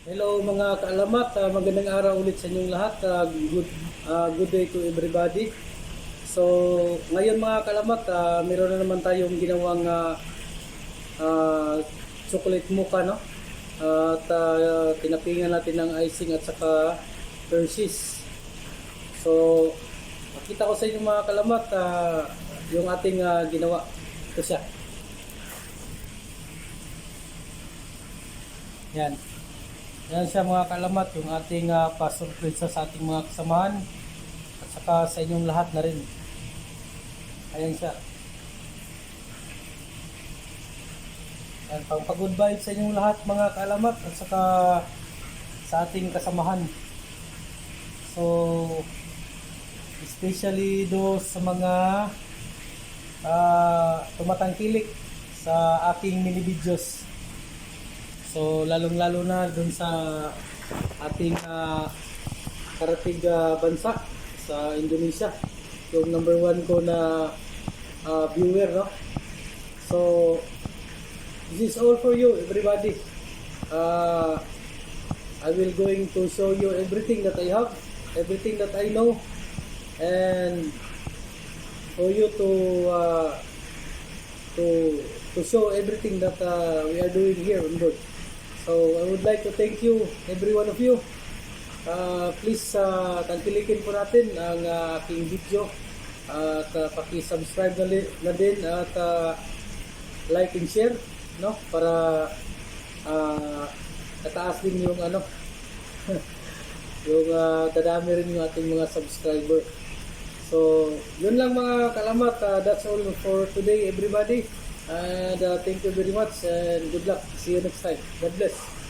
Hello mga kaalamat, magandang araw ulit sa inyong lahat. Good day to everybody. So ngayon mga kaalamat, meron na naman tayong ginawang chocolate mocha, no? At tinapingan natin ng icing at saka Hershey's. So makita ko sa inyo mga kaalamat, yung ating ginawa. Ito siya. Yan. Yan siya mga kalamat, yung ating pa-surprise sa ating mga kasamahan at saka sa inyong lahat na rin. Ayan siya. Yan, pang-good vibe sa inyong lahat mga kalamat at saka sa ating kasamahan. So, especially do sa mga tumatangkilik sa aking mini videos. So lalong-lalo na dun sa ating karatig bansa sa Indonesia, yung number 1 ko na viewer, no? So this is all for you everybody. I will going to show you everything that I have, everything that I know, and for you to show everything that we are doing here on board. So I would like to thank you, every one of you. Please tangkilikin po natin ang aking video at paki-subscribe na din at like and share, no, para tataas din yung yung dadami rin yung ating mga subscriber. So yun lang mga kalamat, that's all for today everybody. And thank you very much and good luck. See you next time. God bless.